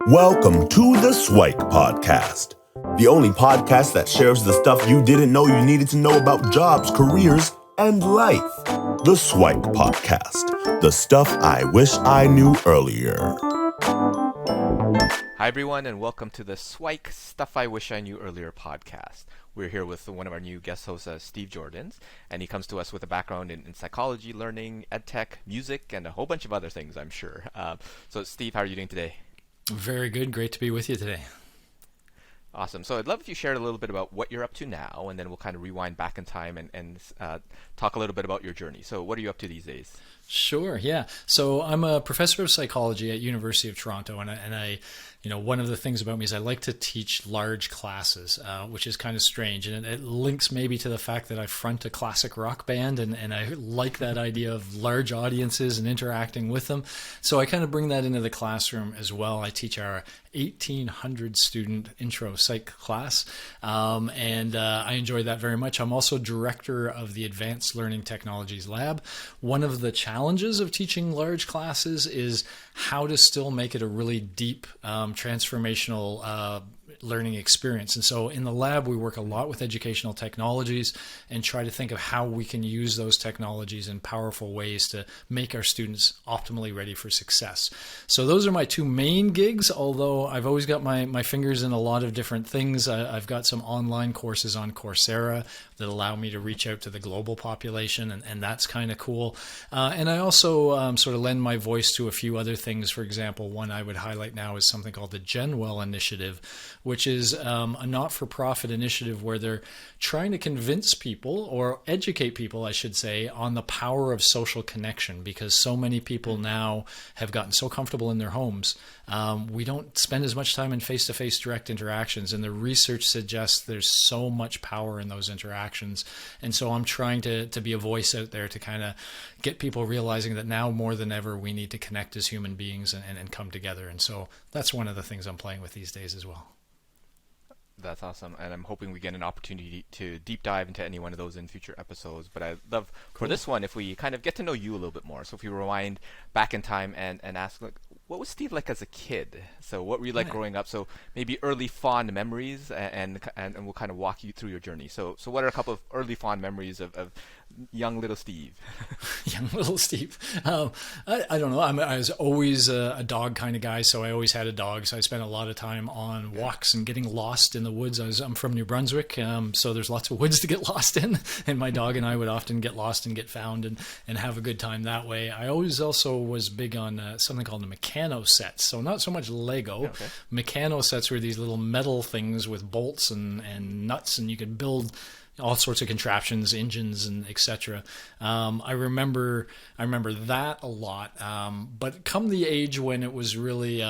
Welcome to the SWIKE podcast, the only podcast that shares the stuff you didn't know you needed to know about jobs, careers, and life. The SWIKE podcast, the stuff I wish I knew earlier. Hi everyone, and welcome to the SWIKE Stuff I Wish I Knew Earlier podcast. We're here with one of our new guest hosts, Steve Joordan, and he comes to us with a background in psychology, learning, edtech, music, and a whole bunch of other things, I'm sure. So Steve, how are you doing today? Very good. Great to be with you today. Awesome. So I'd love if you shared a little bit about what you're up to now, and then we'll kind of rewind back in time and talk a little bit about your journey. So what are you up to these days? Sure. Yeah. So I'm a professor of psychology at University of Toronto, and I one of the things about me is I like to teach large classes, which is kind of strange, and it links maybe to the fact that I front a classic rock band, and I like that idea of large audiences and interacting with them. So I kind of bring that into the classroom as well. I teach our 1,800 student intro psych class, and I enjoy that very much. I'm also director of the Advanced Learning Technologies Lab. One of the challenges of teaching large classes is how to still make it a really deep, transformational learning experience. And so in the lab, we work a lot with educational technologies and try to think of how we can use those technologies in powerful ways to make our students optimally ready for success. So those are my two main gigs, although I've always got my fingers in a lot of different things. I've got some online courses on Coursera that allow me to reach out to the global population, and that's kind of cool. And I also sort of lend my voice to a few other things. For example, one I would highlight now is something called the GenWell Initiative, which is a not-for-profit initiative where they're trying to convince people, or educate people, I should say, on the power of social connection, because so many people now have gotten so comfortable in their homes. We don't spend as much time in face-to-face direct interactions, and the research suggests there's so much power in those interactions. And so I'm trying to be a voice out there to kind of get people realizing that now more than ever we need to connect as human beings and come together. And so that's one of the things I'm playing with these days as well. That's awesome, and I'm hoping we get an opportunity to deep dive into any one of those in future episodes. But I'd love for this one if we kind of get to know you a little bit more. So if we rewind back in time and ask, like, what was Steve like as a kid? So what were you like growing up? So maybe early fond memories, and we'll kind of walk you through your journey. So what are a couple of early fond memories of young little Steve? Young little Steve. I don't know. I was always a dog kind of guy, so I always had a dog. So I spent a lot of time on walks and getting lost in the woods. I'm from New Brunswick, so there's lots of woods to get lost in, and my dog and I would often get lost and get found and have a good time that way. I always also was big on something called the Meccano sets. So not so much Lego. Okay. Meccano sets were these little metal things with bolts and nuts, and you could build all sorts of contraptions, engines, and etc. I remember that a lot. But come the age when it was really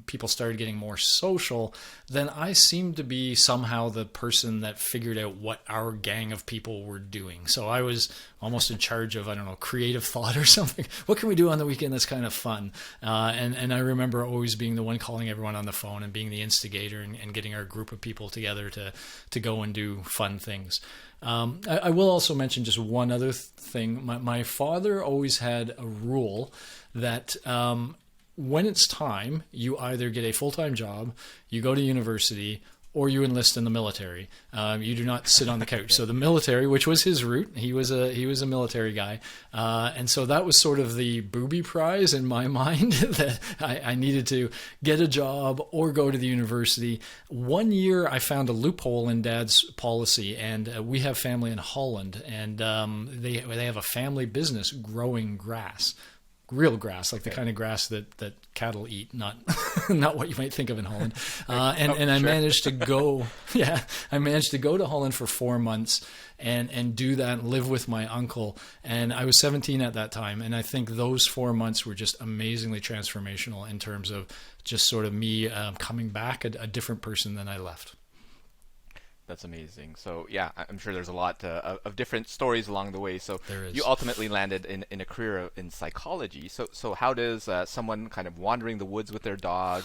people started getting more social, then I seemed to be somehow the person that figured out what our gang of people were doing. So I was almost in charge of, I don't know, creative thought or something. What can we do on the weekend that's kind of fun? And I remember always being the one calling everyone on the phone and being the instigator and getting our group of people together to go and do fun things. I will also mention just one other thing. My father always had a rule that when it's time, you either get a full-time job, you go to university, or you enlist in the military. You do not sit on the couch. So the military, which was his route, he was a military guy, and so that was sort of the booby prize in my mind that I needed to get a job or go to the university. One year, I found a loophole in Dad's policy, and we have family in Holland, and they have a family business growing grass. Real grass, like the kind of grass that cattle eat, not not what you might think of in Holland. And I managed to go, I managed to go to Holland for 4 months and do that and live with my uncle. And I was 17 at that time. And I think those 4 months were just amazingly transformational in terms of just sort of me coming back a different person than I left. That's amazing. So yeah, I'm sure there's a lot of different stories along the way. So there is. You ultimately landed in a career in psychology. So how does someone kind of wandering the woods with their dog,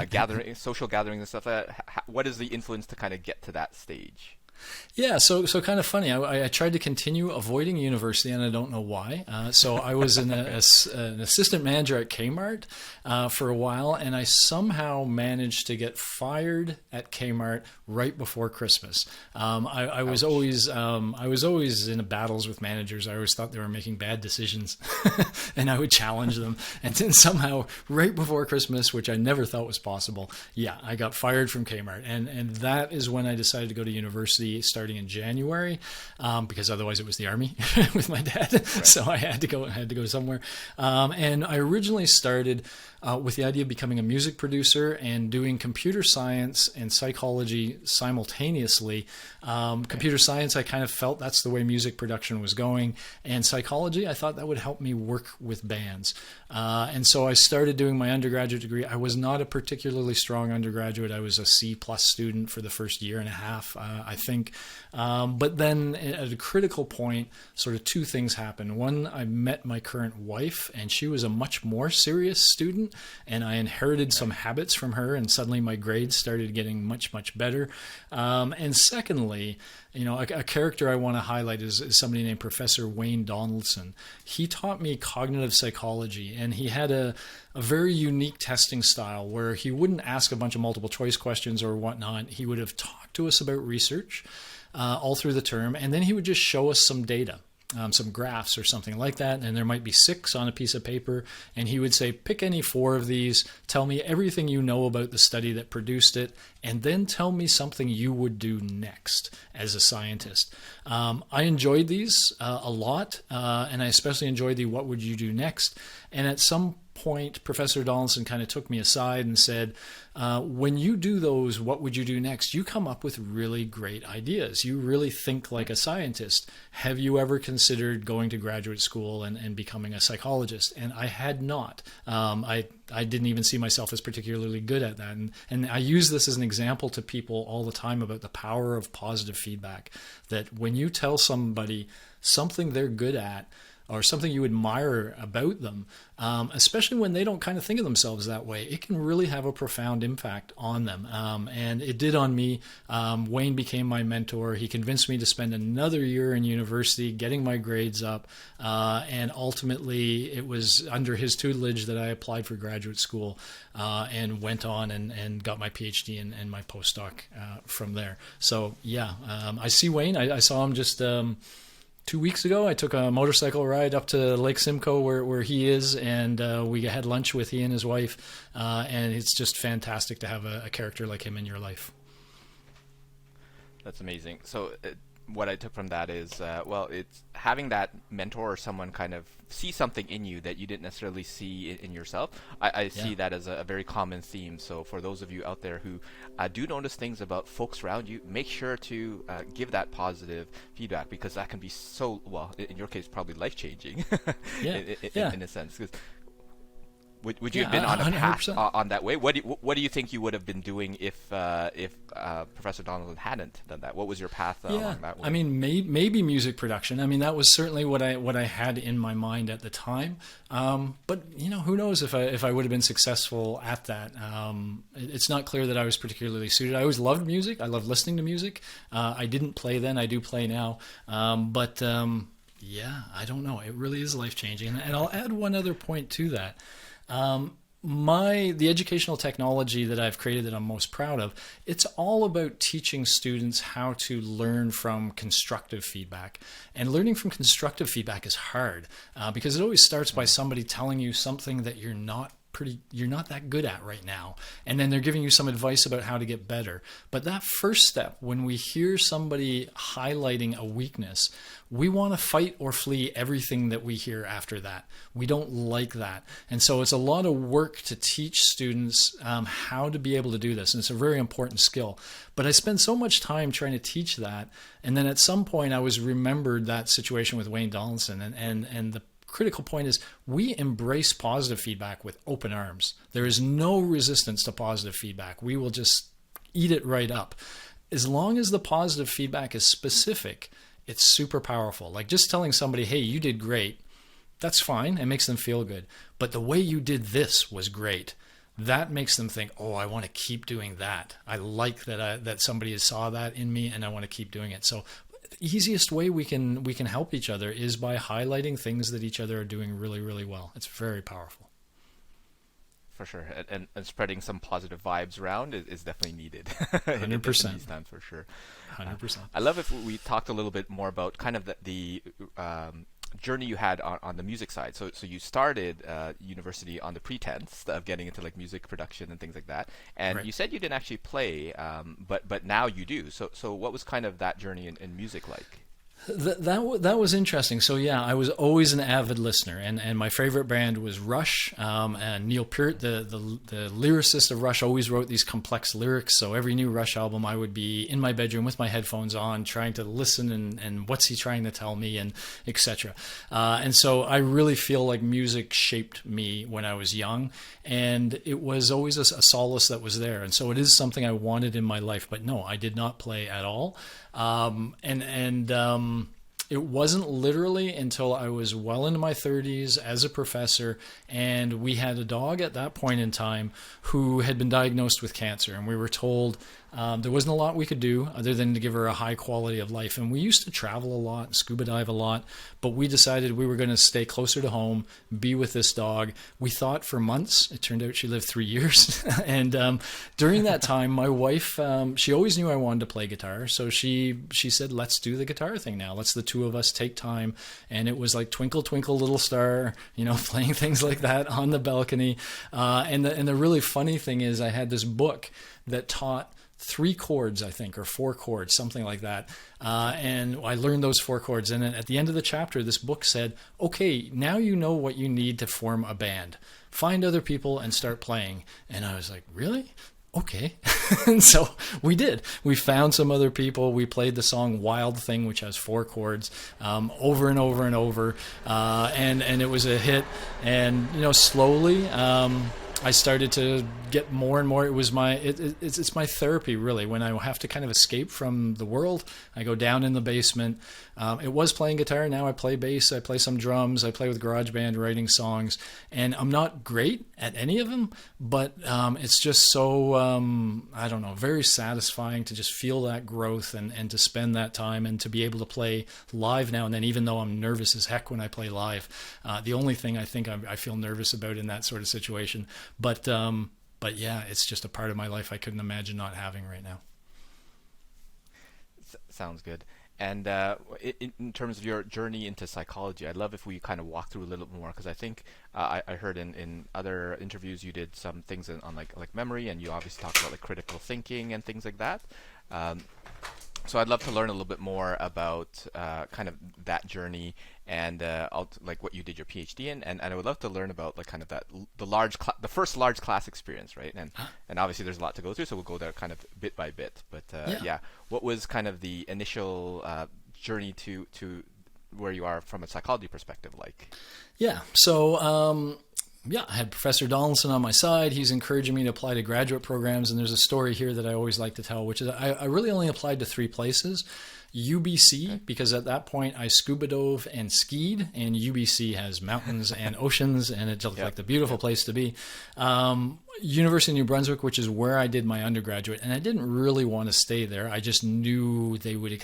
gathering social gatherings and stuff, what is the influence to kind of get to that stage? Yeah, so kind of funny. I tried to continue avoiding university, and I don't know why. So I was an assistant manager at Kmart for a while, and I somehow managed to get fired at Kmart right before Christmas. I was always in battles with managers. I always thought they were making bad decisions, and I would challenge them. And then somehow, right before Christmas, which I never thought was possible, I got fired from Kmart, and that is when I decided to go to university starting in January, because otherwise it was the Army with my dad. Right. So I had to go somewhere. And I originally started with the idea of becoming a music producer and doing computer science and psychology simultaneously. Computer science, I kind of felt that's the way music production was going. And psychology, I thought that would help me work with bands. And so I started doing my undergraduate degree. I was not a particularly strong undergraduate. I was a C+ student for the first year and a half, I think. But then at a critical point, sort of two things happened. One, I met my current wife, and she was a much more serious student, and I inherited some habits from her, and suddenly my grades started getting much, much better. And secondly, a character I want to highlight is somebody named Professor Wayne Donaldson. He taught me cognitive psychology, and he had a very unique testing style where he wouldn't ask a bunch of multiple choice questions or whatnot. He would have talked to us about research all through the term, and then he would just show us some data. Some graphs or something like that, and there might be 6 on a piece of paper, and he would say, pick any 4 of these, tell me everything you know about the study that produced it, and then tell me something you would do next as a scientist. I enjoyed these a lot, and I especially enjoyed the what would you do next. And at some point, Professor Donaldson kind of took me aside and said, when you do those, what would you do next? You come up with really great ideas. You really think like a scientist. Have you ever considered going to graduate school and becoming a psychologist? And I had not. I didn't even see myself as particularly good at that. And I use this as an example to people all the time about the power of positive feedback, that when you tell somebody something they're good at, or something you admire about them, especially when they don't kind of think of themselves that way, it can really have a profound impact on them. And it did on me. Wayne became my mentor. He convinced me to spend another year in university getting my grades up. And ultimately, it was under his tutelage that I applied for graduate school and went on and got my PhD and my postdoc from there. So, I see Wayne. I saw him just 2 weeks ago. I took a motorcycle ride up to Lake Simcoe where he is, and we had lunch with he and his wife, and it's just fantastic to have a character like him in your life. That's amazing. So what I took from that is, it's having that mentor or someone kind of see something in you that you didn't necessarily see in yourself. I see that as a very common theme. So for those of you out there who do notice things about folks around you, make sure to give that positive feedback, because that can be so, in your case, probably life-changing in a sense. Would you have been on a path on that way? What do you think you would have been doing if Professor Donaldson hadn't done that? What was your path along that way? I mean, maybe music production. I mean, that was certainly what I had in my mind at the time. But who knows if I would have been successful at that? It's not clear that I was particularly suited. I always loved music. I loved listening to music. I didn't play then. I do play now. But I don't know. It really is life-changing. And I'll add one other point to that. The educational technology that I've created that I'm most proud of, it's all about teaching students how to learn from constructive feedback. And learning from constructive feedback is hard because it always starts by somebody telling you something that you're not that good at right now, and then they're giving you some advice about how to get better. But that first step, when we hear somebody highlighting a weakness, we want to fight or flee everything that we hear after that. We don't like that. And so it's a lot of work to teach students how to be able to do this, and it's a very important skill. But I spent so much time trying to teach that, and then at some point I was remembered that situation with Wayne Donaldson, and the critical point is we embrace positive feedback with open arms. There is no resistance to positive feedback. We will just eat it right up. As long as the positive feedback is specific, it's super powerful. Like just telling somebody, hey, you did great, that's fine. It makes them feel good. But the way you did this was great. that makes them think, oh, I want to keep doing that. I like that somebody has saw that in me, and I want to keep doing it. So the easiest way we can help each other is by highlighting things that each other are doing really, really well. It's very powerful. For sure, and spreading some positive vibes around is definitely needed. 100%. These times, for sure. 100%. I love if we talked a little bit more about kind of the journey you had on the music side. So you started university on the pretense of getting into like music production and things like that. And Right. you said you didn't actually play, but now you do. So what was kind of that journey in music like? That was interesting. So yeah, I was always an avid listener, and my favorite band was Rush. And Neil Peart, the lyricist of Rush, always wrote these complex lyrics. So every new Rush album, I would be in my bedroom with my headphones on, trying to listen and what's he trying to tell me, and etc. And so I really feel like music shaped me when I was young, and it was always a solace that was there. And so it is something I wanted in my life. But no, I did not play at all. It wasn't literally until I was well into my 30s as a professor, and we had a dog at that point in time who had been diagnosed with cancer, and we were told there wasn't a lot we could do other than to give her a high quality of life. And we used to travel a lot, scuba dive a lot, but we decided we were going to stay closer to home, be with this dog. We thought for months. It turned out she lived 3 years. And during that time, my wife, she always knew I wanted to play guitar. So she said, let's do the guitar thing now. Let's the two of us take time. And it was like Twinkle, Twinkle, Little Star, playing things like that on the balcony. And the really funny thing is I had this book that taught 3 chords, I think, or 4 chords, something like that. And I learned those 4 chords. And then at the end of the chapter, this book said, okay, now you know what you need to form a band. Find other people and start playing. And I was like, really? Okay. And so we did. We found some other people. We played the song Wild Thing, which has 4 chords, over and over and over. And it was a hit. And, slowly, I started to get more and more. It was it's my therapy, really. When I have to kind of escape from the world, I go down in the basement. It was playing guitar. Now I play bass. I play some drums. I play with GarageBand, writing songs. And I'm not great at any of them, but it's just so, I don't know, very satisfying to just feel that growth and to spend that time and to be able to play live now and then, even though I'm nervous as heck when I play live. The only thing I think I feel nervous about in that sort of situation. But yeah, it's just a part of my life I couldn't imagine not having right now. Sounds good. And in terms of your journey into psychology, I'd love if we kind of walk through a little bit more, because I think I heard in other interviews you did some things on like memory, and you obviously talked about like critical thinking and things like that. So I'd love to learn a little bit more about kind of that journey and like what you did your PhD in, and I would love to learn about like kind of that the first large class experience, right? And obviously there's a lot to go through, so we'll go there kind of bit by bit. But yeah, what was kind of the initial journey to where you are from a psychology perspective like? Yeah, so I had Professor Donaldson on my side. He's encouraging me to apply to graduate programs. And there's a story here that I always like to tell, which is I really only applied to 3 places. UBC, because at that point I scuba dove and skied, and UBC has mountains and oceans, and it looked like the beautiful place to be. University of New Brunswick, which is where I did my undergraduate, and I didn't really want to stay there. I just knew they would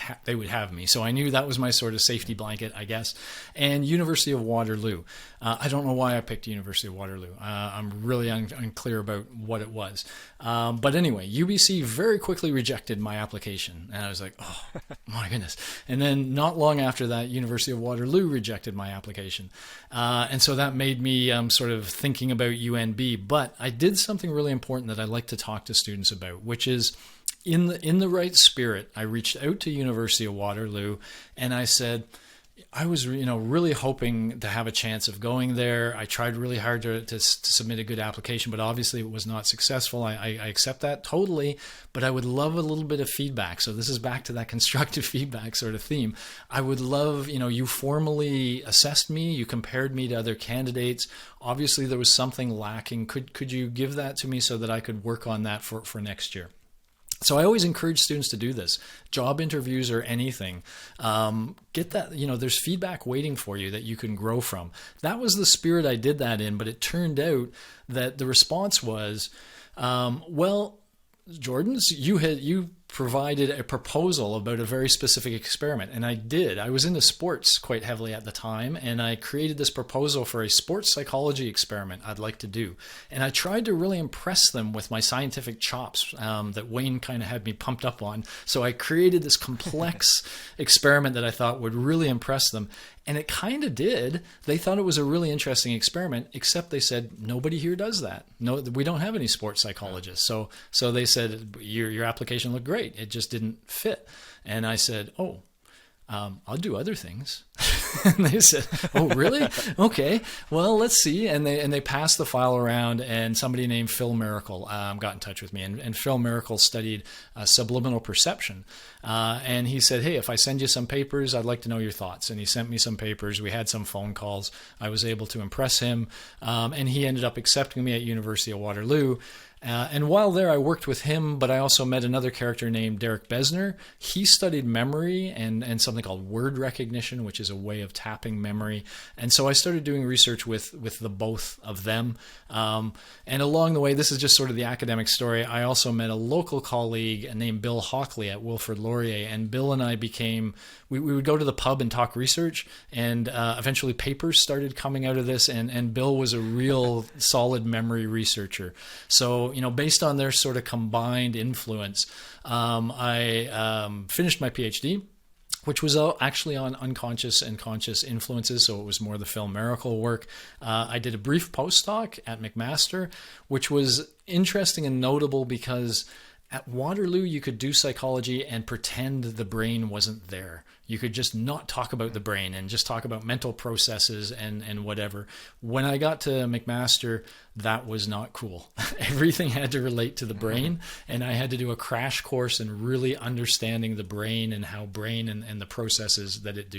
have me, so I knew that was my sort of safety blanket, I guess. And University of Waterloo. I don't know why I picked University of Waterloo. I'm really unclear about what it was. But anyway, UBC very quickly rejected my application, and I was like, oh my goodness. And then not long after that, University of Waterloo rejected my application. And so that made me sort of thinking about UNB. But I did something really important that I like to talk to students about, which is in the right spirit. I reached out to University of Waterloo and I said, I was, really hoping to have a chance of going there. I tried really hard to submit a good application, but obviously it was not successful. I accept that totally, but I would love a little bit of feedback. So this is back to that constructive feedback sort of theme. I would love, you formally assessed me, you compared me to other candidates. Obviously there was something lacking. Could you give that to me so that I could work on that for next year? So I always encourage students to do this. Job interviews or anything. Get that, there's feedback waiting for you that you can grow from. That was the spirit I did that in, but it turned out that the response was, well, Joordans, you provided a proposal about a very specific experiment, and I did. I was into sports quite heavily at the time, and I created this proposal for a sports psychology experiment I'd like to do. And I tried to really impress them with my scientific chops that Wayne kind of had me pumped up on. So I created this complex experiment that I thought would really impress them. And it kind of did. They thought it was a really interesting experiment, except they said, nobody here does that. No, we don't have any sports psychologists. So they said, your application looked great. It just didn't fit. And I said, I'll do other things. And they said, oh, really? Okay, well, let's see. And they passed the file around, and somebody named Phil Miracle got in touch with me. And Phil Miracle studied subliminal perception. And he said, hey, if I send you some papers, I'd like to know your thoughts. And he sent me some papers. We had some phone calls. I was able to impress him. And he ended up accepting me at University of Waterloo. And while there, I worked with him, but I also met another character named Derek Besner. He studied memory and something called word recognition, which is a way of tapping memory. And so I started doing research with the both of them. And along the way, this is just sort of the academic story, I also met a local colleague named Bill Hockley at Wilfrid Laurier. And Bill and I we would go to the pub and talk research, and eventually papers started coming out of this, and Bill was a real solid memory researcher. So, based on their sort of combined influence, I finished my PhD, which was actually on unconscious and conscious influences, so it was more the Phil Miracle work. I did a brief postdoc at McMaster, which was interesting and notable because at Waterloo, you could do psychology and pretend the brain wasn't there. You could just not talk about the brain and just talk about mental processes and whatever. When I got to McMaster, that was not cool. Everything had to relate to the brain, and I had to do a crash course in really understanding the brain and how brain and the processes that it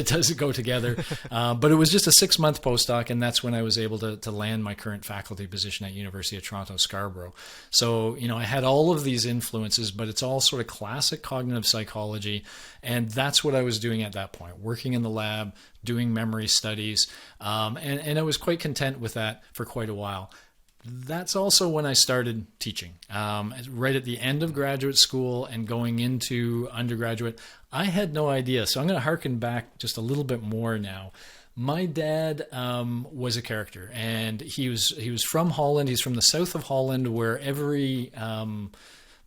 does go together. But it was just a 6-month postdoc, and that's when I was able to land my current faculty position at University of Toronto, Scarborough. So, I had all of these influences, but it's all sort of classic cognitive psychology. And that's what I was doing at that point, working in the lab, doing memory studies. And I was quite content with that for quite a while. That's also when I started teaching. Right at the end of graduate school and going into undergraduate, I had no idea. So I'm going to harken back just a little bit more now. My dad was a character, and he was from Holland. He's from the south of Holland, where every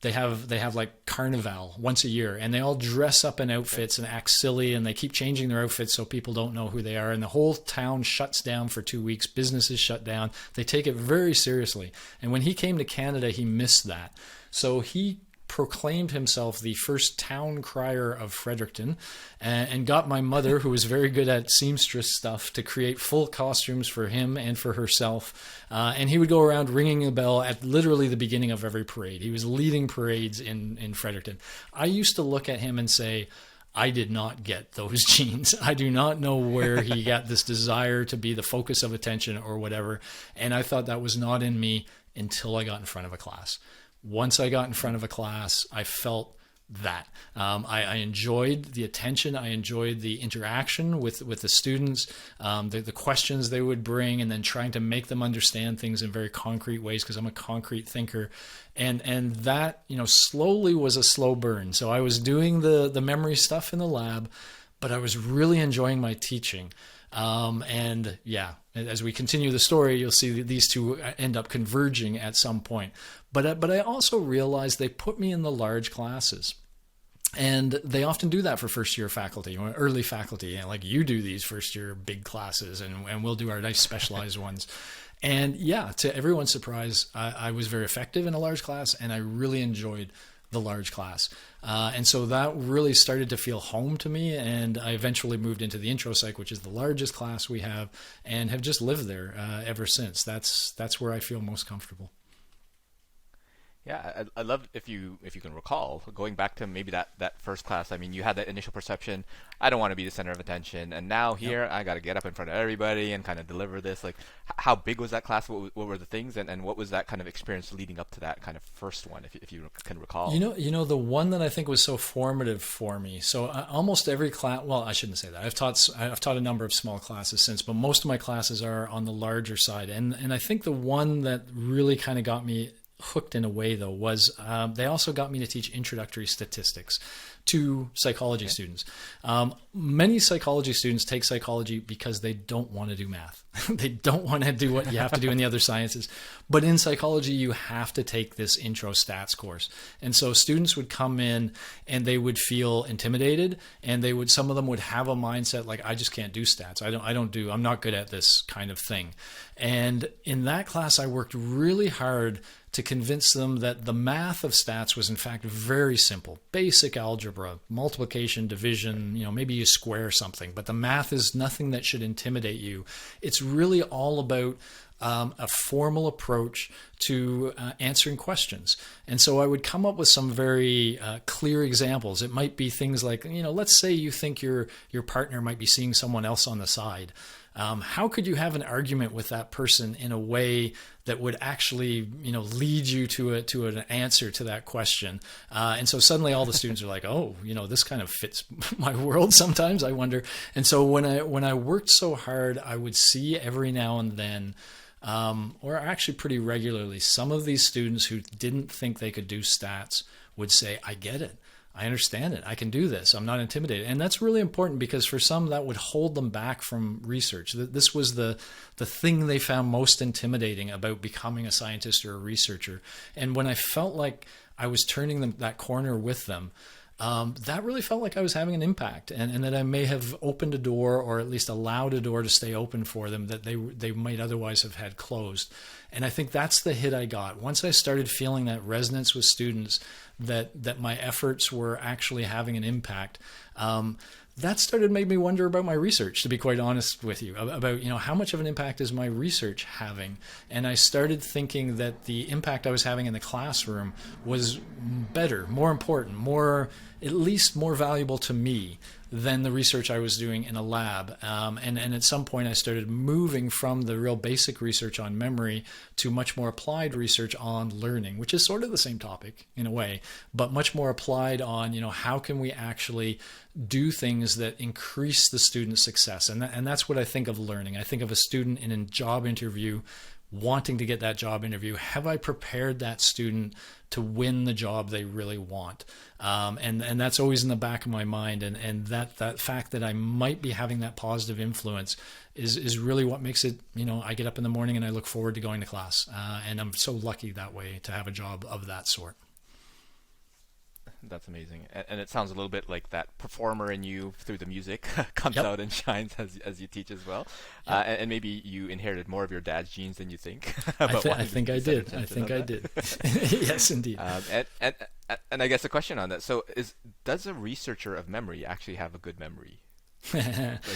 they have like carnival once a year, and they all dress up in outfits and act silly, and they keep changing their outfits so people don't know who they are, and the whole town shuts down for 2 weeks. Businesses shut down. They take it very seriously. And when he came to Canada, he missed that. So he proclaimed himself the first town crier of Fredericton, and got my mother, who was very good at seamstress stuff, to create full costumes for him and for herself. And he would go around ringing a bell at literally the beginning of every parade. He was leading parades in Fredericton. I used to look at him and say, I did not get those genes. I do not know where he got this desire to be the focus of attention or whatever. And I thought that was not in me until I got in front of a class. Once I got in front of a class, I felt that. I enjoyed the attention. I enjoyed the interaction with the students, the questions they would bring, and then trying to make them understand things in very concrete ways, because I'm a concrete thinker. And that, slowly was a slow burn. So I was doing the memory stuff in the lab, but I was really enjoying my teaching. And yeah, as we continue the story, you'll see that these two end up converging at some point. But I also realized they put me in the large classes. And they often do that for first-year faculty, or early faculty. Like you do these first-year big classes, and we'll do our nice specialized ones. And yeah, to everyone's surprise, I was very effective in a large class, and I really enjoyed the large class. And so that really started to feel home to me, and I eventually moved into the intro psych, which is the largest class we have, and have just lived there ever since. That's where I feel most comfortable. Yeah, I love if you can recall going back to maybe that first class. I mean, you had that initial perception, I don't want to be the center of attention, and now here I got to get up in front of everybody and kind of deliver this. Like, how big was that class? What were the things, and what was that kind of experience leading up to that kind of first one, if you can recall? You know, the one that I think was so formative for me. So almost every class. Well, I shouldn't say that. I've taught a number of small classes since, but most of my classes are on the larger side. And I think the one that really kind of got me hooked in a way, though, was they also got me to teach introductory statistics to psychology students. Many psychology students take psychology because they don't want to do math. They don't want to do what you have to do in the other sciences. But in psychology, you have to take this intro stats course. And so students would come in and they would feel intimidated, and some of them would have a mindset like, I just can't do stats. I'm not good at this kind of thing. And in that class, I worked really hard to convince them that the math of stats was in fact very simple, basic algebra, multiplication, division, maybe you square something, but the math is nothing that should intimidate you. It's really all about a formal approach to answering questions. And so I would come up with some very clear examples. It might be things like, let's say you think your partner might be seeing someone else on the side. How could you have an argument with that person in a way that would actually, lead you to an answer to that question? And so suddenly all the students are like, oh, this kind of fits my world sometimes, I wonder. And so when I worked so hard, I would see every now and then, or actually pretty regularly, some of these students who didn't think they could do stats would say, I get it. I understand it. I can do this. I'm not intimidated. And that's really important, because for some that would hold them back from research. This was the thing they found most intimidating about becoming a scientist or a researcher. And when I felt like I was turning that corner with them, that really felt like I was having an impact, and that I may have opened a door, or at least allowed a door to stay open for them that they might otherwise have had closed. And I think that's the hit I got. Once I started feeling that resonance with students, that my efforts were actually having an impact, that started to make me wonder about my research, to be quite honest with you, about how much of an impact is my research having. And I started thinking that the impact I was having in the classroom was better, more important, at least more valuable to me than the research I was doing in a lab. And at some point I started moving from the real basic research on memory to much more applied research on learning, which is sort of the same topic in a way, but much more applied on, how can we actually do things that increase the student's success. And that's what I think of learning. I think of a student in a job interview wanting to get that job interview. Have I prepared that student to win the job they really want? And that's always in the back of my mind. And that fact that I might be having that positive influence is really what makes it, I get up in the morning and I look forward to going to class. And I'm so lucky that way to have a job of that sort. That's amazing. And it sounds a little bit like that performer in you through the music comes out and shines as you teach as well. Yep. And maybe you inherited more of your dad's genes than you think. I think I did. Yes, indeed. And I guess a question on that. So does a researcher of memory actually have a good memory?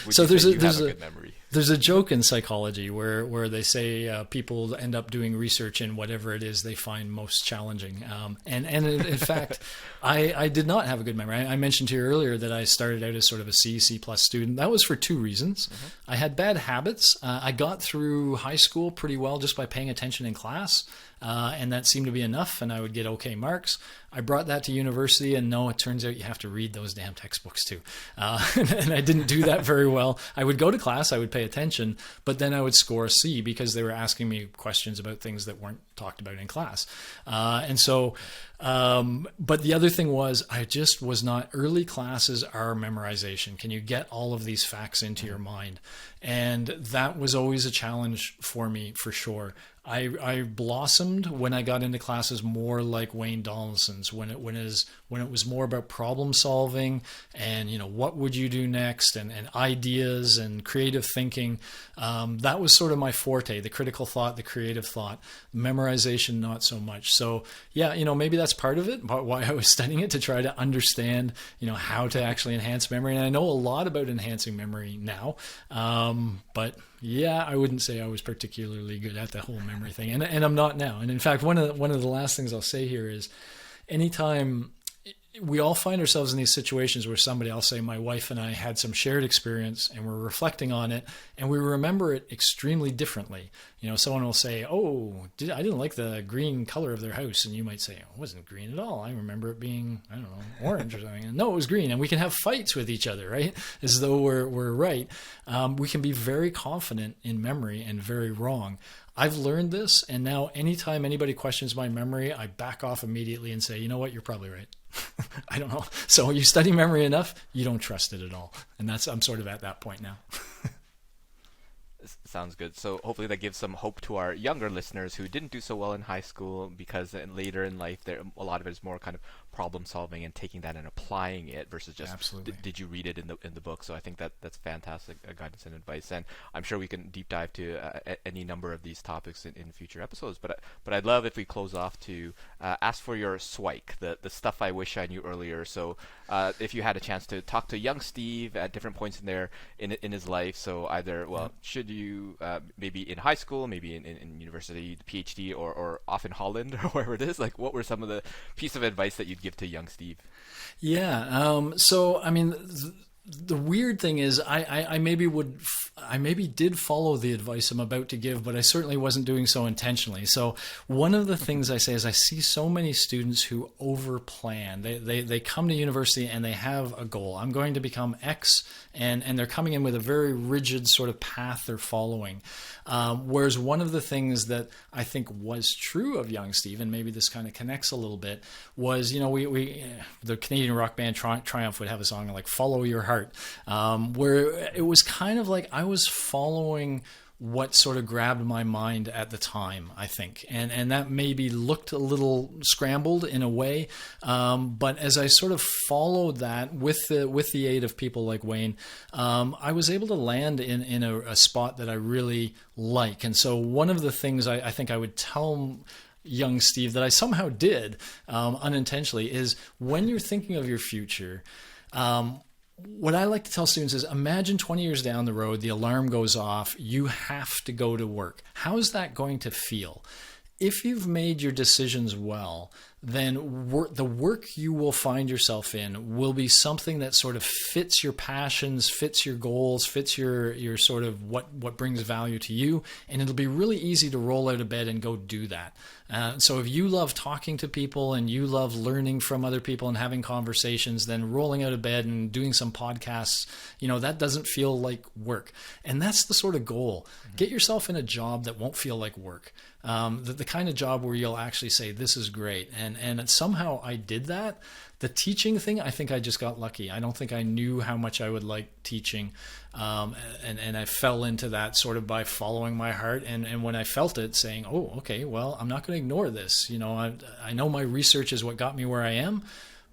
So there's a joke in psychology where they say people end up doing research in whatever it is they find most challenging. And in fact, I did not have a good memory. I mentioned to you earlier that I started out as sort of a C+ student. That was for two reasons. Mm-hmm. I had bad habits. I got through high school pretty well just by paying attention in class. And that seemed to be enough, and I would get okay marks. I brought that to university, and no, it turns out you have to read those damn textbooks too. And I didn't do that very well. I would go to class, I would pay attention, but then I would score a C because they were asking me questions about things that weren't talked about in class. But the other thing was I just was not, early classes are memorization. Can you get all of these facts into your mind? And that was always a challenge for me, for sure. I blossomed when I got into classes more like Wayne Donaldson's, when it was more about problem solving and what would you do next, and ideas and creative thinking. That was sort of my forte, the critical thought, the creative thought. Memorization, not so much. So yeah, maybe that's part of it, why I was studying it, to try to understand how to actually enhance memory. And I know a lot about enhancing memory now, but yeah, I wouldn't say I was particularly good at the whole memory memory thing, and I'm not now. And in fact, one of the last things I'll say here is, anytime we all find ourselves in these situations where somebody, I'll say my wife and I had some shared experience and we're reflecting on it and we remember it extremely differently. You know, someone will say, oh, I didn't like the green color of their house. And you might say, it wasn't green at all. I remember it being, I don't know, orange or something. And no, it was green. And we can have fights with each other, right? As though we're right. We can be very confident in memory and very wrong. I've learned this, and now anytime anybody questions my memory, I back off immediately and say, you know what, you're probably right. I don't know. So you study memory enough, you don't trust it at all. And I'm sort of at that point now. Sounds good. So hopefully that gives some hope to our younger listeners who didn't do so well in high school, because later in life, a lot of it is more kind of problem solving and taking that and applying it versus just did you read it in the book. So I think that's fantastic guidance and advice, and I'm sure we can deep dive to any number of these topics in future episodes. But I'd love if we close off to ask for your SWIKE, the stuff I wish I knew earlier. So if you had a chance to talk to young Steve at different points in his life, so either should you maybe in high school, maybe in university, PhD, or off in Holland or wherever it is, like what were some of the piece of advice that you'd give to young Steve? Yeah. So, I mean, the weird thing is I maybe did follow the advice I'm about to give, but I certainly wasn't doing so intentionally. So one of the things I say is I see so many students who overplan. They come to university and they have a goal. I'm going to become X, and they're coming in with a very rigid sort of path they're following. Whereas one of the things that I think was true of young Steve, and maybe this kind of connects a little bit, was, you know, we the Canadian rock band Triumph would have a song like "Follow Your Heart," where it was kind of like I was following what sort of grabbed my mind at the time, I think. And that maybe looked a little scrambled in a way. But as I sort of followed that with the aid of people like Wayne, I was able to land in a spot that I really like. And so one of the things I think I would tell young Steve that I somehow did unintentionally is, when you're thinking of your future, what I like to tell students is, imagine 20 years down the road, the alarm goes off, you have to go to work. How's that going to feel? If you've made your decisions well, then the work you will find yourself in will be something that sort of fits your passions, fits your goals, fits your sort of what brings value to you, and it'll be really easy to roll out of bed and go do that. So if you love talking to people and you love learning from other people and having conversations, then rolling out of bed and doing some podcasts, you know, that doesn't feel like work. And that's the sort of goal. Mm-hmm. Get yourself in a job that won't feel like work. The kind of job where you'll actually say, this is great. And somehow I did that. The teaching thing, I think I just got lucky. I don't think I knew how much I would like teaching. And I fell into that sort of by following my heart. And when I felt it, saying, oh, okay, well, I'm not going to ignore this. You know, I know my research is what got me where I am,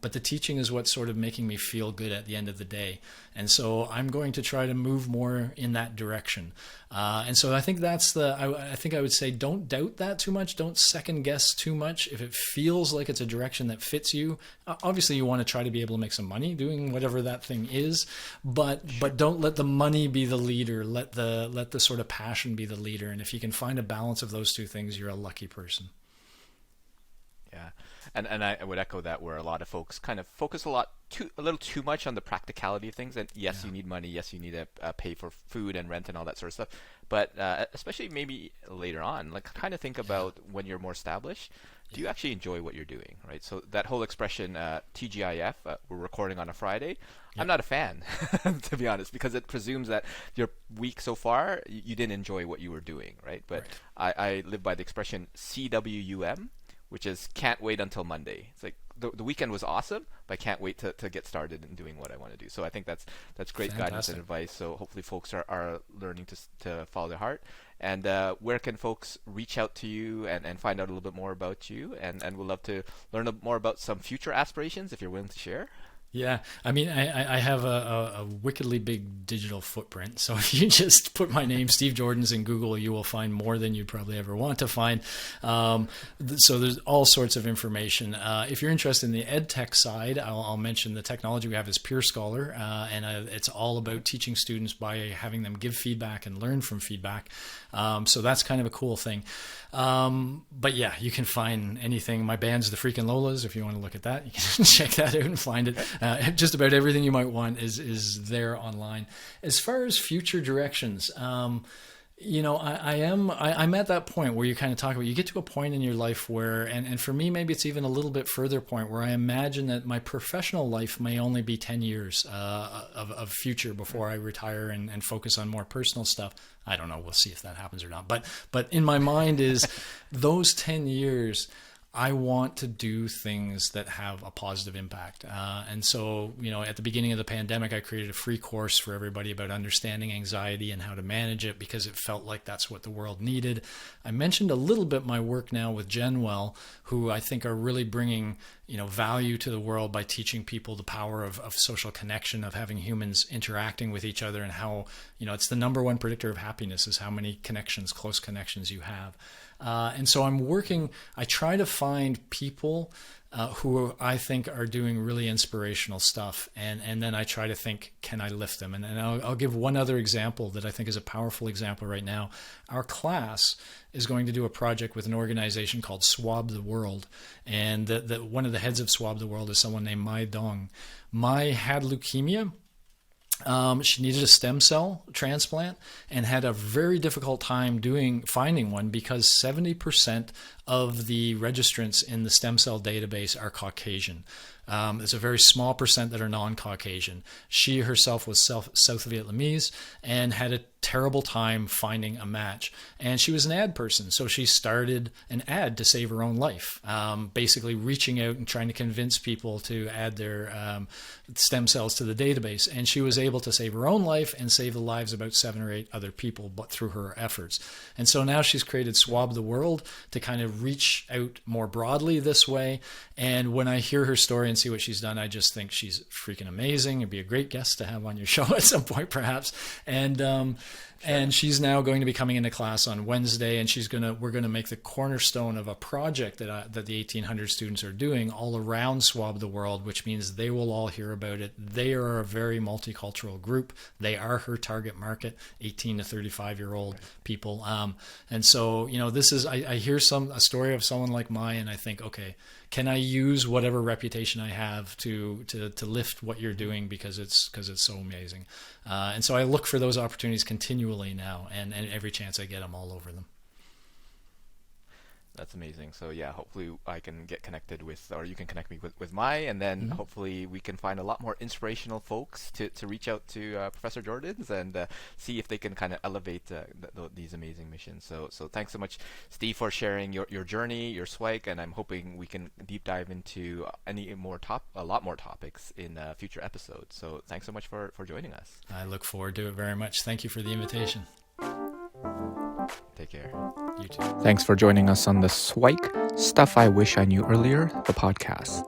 but the teaching is what's sort of making me feel good at the end of the day. And so I'm going to try to move more in that direction. And so I think I think I would say, don't doubt that too much. Don't second guess too much. If it feels like it's a direction that fits you, obviously you want to try to be able to make some money doing whatever that thing is, but don't let the money be the leader. Let the sort of passion be the leader. And if you can find a balance of those two things, you're a lucky person. Yeah. And I would echo that, where a lot of folks kind of focus a little too much on the practicality of things. And yes, you need money. Yes, you need to pay for food and rent and all that sort of stuff. But especially maybe later on, like kind of think about when you're more established. Do you actually enjoy what you're doing, right? So that whole expression, TGIF, we're recording on a Friday, yep. I'm not a fan, to be honest, because it presumes that your week so far, you didn't enjoy what you were doing, right? But right. I live by the expression CWUM, which is can't wait until Monday. It's like the weekend was awesome, but I can't wait to get started in doing what I want to do. So I think that's great Fantastic. Guidance and advice. So hopefully folks are learning to follow their heart. And where can folks reach out to you and find out a little bit more about you? And we'd love to learn more about some future aspirations, if you're willing to share. Yeah, I mean, I have a wickedly big digital footprint. So if you just put my name, Steve Joordans, in Google, you will find more than you'd probably ever want to find. So there's all sorts of information. If you're interested in the ed tech side, I'll mention the technology we have is Peer Scholar, and it's all about teaching students by having them give feedback and learn from feedback. So that's kind of a cool thing. But yeah, you can find anything. My band's the Freakin' Lolas. If you want to look at that, you can check that out and find it. Just about everything you might want is there online. As far as future directions, I'm at that point where you kind of talk about, you get to a point in your life where, and for me, maybe it's even a little bit further point where I imagine that my professional life may only be 10 years of future before I retire and focus on more personal stuff. I don't know. We'll see if that happens or not. But in my mind is those 10 years, I want to do things that have a positive impact. And so, at the beginning of the pandemic, I created a free course for everybody about understanding anxiety and how to manage it because it felt like that's what the world needed. I mentioned a little bit my work now with GenWell, who I think are really bringing, value to the world by teaching people the power of social connection, of having humans interacting with each other, and how, it's the number one predictor of happiness is how many close connections you have. And so I try to find people who I think are doing really inspirational stuff. And then I try to think, can I lift them? And I'll give one other example that I think is a powerful example right now. Our class is going to do a project with an organization called Swab the World. And one of the heads of Swab the World is someone named Mai Dong. Mai had leukemia. She needed a stem cell transplant and had a very difficult time finding one because 70% of the registrants in the stem cell database are Caucasian. There's a very small percent that are non-Caucasian. She herself was South Vietnamese and had a terrible time finding a match. And she was an ad person, so she started an ad to save her own life, basically reaching out and trying to convince people to add their stem cells to the database. And she was able to save her own life and save the lives of about 7 or 8 other people, but through her efforts. And so now she's created Swab the World to kind of reach out more broadly this way. And when I hear her story and see what she's done, I just think she's freaking amazing. It'd be a great guest to have on your show at some point, perhaps. And she's now going to be coming into class on Wednesday, and we're gonna make the cornerstone of a project that the 1800 students are doing all around Swab the World, which means they will all hear about it. They are a very multicultural group. They are her target market, 18 to 35-year-old people. And so, this is I hear a story of someone like Mai, and I think, okay, can I use whatever reputation I have to lift what you're doing because it's so amazing. And so I look for those opportunities continually now, and every chance I get, I'm all over them. That's amazing. So yeah, hopefully I can get connected with, or you can connect me with Mai, and then hopefully we can find a lot more inspirational folks to reach out to Professor Joordans and see if they can kind of elevate these amazing missions. So thanks so much, Steve, for sharing your journey, your SWIKE, and I'm hoping we can deep dive into a lot more topics in future episodes. So thanks so much for joining us. I look forward to it very much. Thank you for the invitation. Take care. You too. Thanks for joining us on the SWIKE Stuff I Wish I Knew Earlier, the podcast.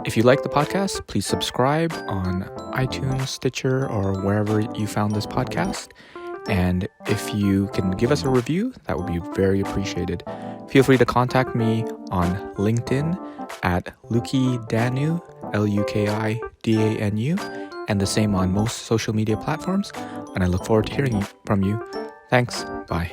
If you like the podcast, please subscribe on iTunes, Stitcher, or wherever you found this podcast. And if you can give us a review, that would be very appreciated. Feel free to contact me on LinkedIn at Lukidanu, Lukidanu, and the same on most social media platforms. And I look forward to hearing from you. Thanks. Bye.